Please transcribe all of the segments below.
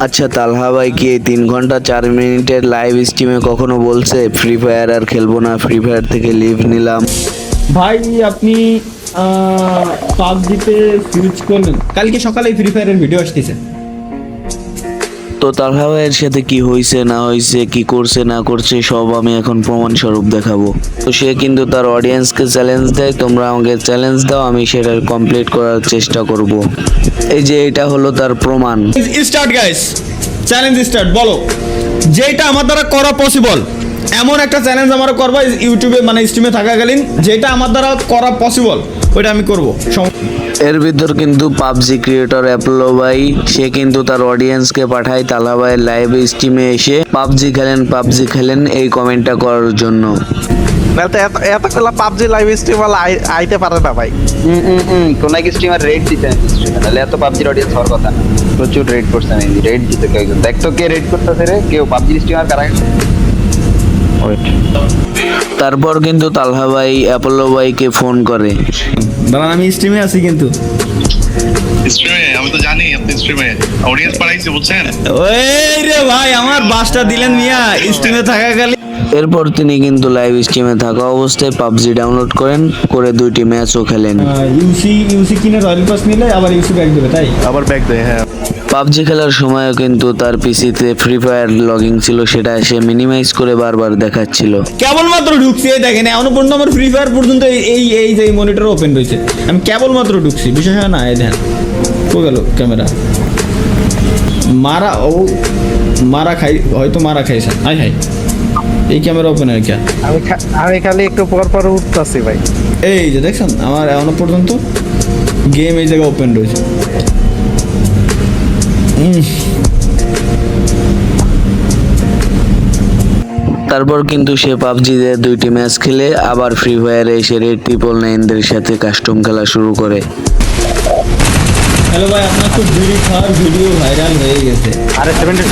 আচ্ছা, তালহা ভাই কি এই 3 ঘন্টা 4 মিনিটের লাইভ স্ট্রিমে কখনো বলছে ফ্রি ফায়ার আর খেলবো না, ফ্রি ফায়ার থেকে লিভ নিলাম? ভাই আপনি পাবজিতে সুইচ করলেন, কালকে সকালে ফ্রি ফায়ারের ভিডিও আসতেছে। তো তালহা ভাইয়ের সাথে কি হয়েছে না হয়েছে, কি করছে না করছে, সব আমি এখন প্রমাণ স্বরূপ দেখাবো। তো সে কিন্তু তার অডিয়েন্সকে চ্যালেঞ্জ দেয়, তোমরা আমাকে চ্যালেঞ্জ দাও, আমি সেটা কমপ্লিট করার চেষ্টা করব। এই যে এটা হলো তার প্রমাণ। Start guys, challenge start. বলো যেটা আমার দ্বারা করা পসিবল, এমন একটা চ্যালেঞ্জ আমার করবো ইউটিউবে, মানে স্ট্রিমে থাকাকালীন যেটা আমার দ্বারা করা পসিবল ওইটা আমি করবো। এর ভিতর কিন্তু পাবজি ক্রিয়েটর অ্যাপোলো ভাই, সে কিন্তু তার অডিয়েন্সকে পাঠায় তালহা ভাইয়ের লাইভ স্ট্রিমে এসে পাবজি খেলেন এই কমেন্টটা করার জন্য। এতগুলা পাবজি লাইভ স্ট্রিমার আইতে পারে না ভাই। কোন এক স্ট্রিমার রেড দিতে স্ট্রিমে, তাহলে এত পাবজির অডিয়েন্স হওয়ার কথা না। প্রচুর রেড করছে, আমি রেড দিতে কয়েকজন। দেখ তো কে রেড করতেছে রে, কেউ পাবজি স্ট্রিমার কারা। তারপর কিন্তু তালহা ভাই অ্যাপোলো ভাইকে ফোন করে। দাঁড়ান আমি স্ট্রিমে আছি কিন্তু। স্ট্রিমে আমি তো জানি আপনি স্ট্রিমে অডিয়েন্স বাড়াইছে বুঝছেন। ওই রে ভাই আমার বাসটা দিলেন মিয়া স্ট্রিমে থাকাকালীন। এরপর তিনি কিন্তু লাইভ স্ট্রিমে থাকা অবস্থায় পাবজি ডাউনলোড করেন, করে 2টি ম্যাচও খেলেন। ইউসি কিনে রয়্যাল পাস নিলে আবার ইউসি ব্যাক দেবে, তাই আবার ব্যাক দেয়। হ্যাঁ, পাবজি খেলার সময়ও কিন্তু তার পিসিতে ফ্রি ফায়ার লগিং ছিল, সেটা সে মিনিমাইজ করে বারবার দেখাচ্ছিল। কেবলমাত্র ঢুকছি, এই দেখেন এখনো পর্যন্ত আমার ফ্রি ফায়ার পর্যন্ত এই যে মনিটর ওপেন রয়েছে, আমি কেবলমাত্র ঢুকছি। বিশেষ হয় না, এই দেখেন কো গেল ক্যামেরা মারা খাই, হয়তো মারা খাইছে। হাই হাই, এই ক্যামেরা ওপেন আর কি। আমি খালি একটু পর পর উঠতেছি ভাই। এই যে দেখছেন আমার এখনো পর্যন্ত গেম এই জায়গায় ওপেন রয়েছে। তারপর কিন্তু সে পাবজিতে 2টি ম্যাচ খেলে আবার ফ্রি ফায়ারে এসে রেড 999দের সাথে কাস্টম খেলা শুরু করে। হ্যালো ভাই, আপনার তো বিড়ি খাওয়ার ভিডিও ভাইরাল হয়ে গেছে। আরে 72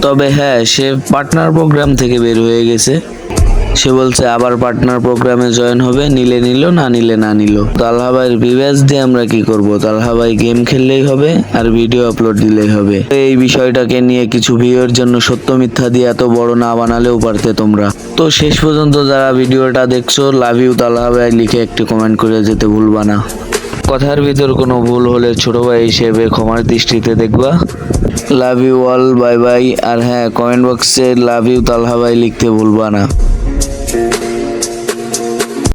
তবে হ্যাঁ, সে পার্টনার প্রোগ্রাম থেকে বের হয়ে গেছে। সে বলছে আবার পার্টনার প্রোগ্রামে জয়েন হবে, নিলে নিল, না নিলে না নিল। তালহা ভাইয়ের ভিউয়ার্স দিয়ে আমরা কি করব? তালহা ভাই গেম খেললেই হবে আর ভিডিও আপলোড দিলেই হবে। এই বিষয়টাকে নিয়ে কিছু ভিউয়ের জন্য সত্য মিথ্যা দিয়ে এত বড় না বানালেও পারতে তোমরা। তো শেষ পর্যন্ত যারা ভিডিওটা দেখছো, লাভ ইউ তালহা ভাই লিখে একটি কমেন্ট করে যেতে ভুলবা না। কথার ভিতর কোনো ভুল হলে ছোট ভাই হিসেবে ক্ষমার দৃষ্টিতে দেখবা। Love you all, bye bye. আর হ্যাঁ, কমেন্ট বক্সে লাভ ইউ তালহা ভাই লিখতে ভুলবা না।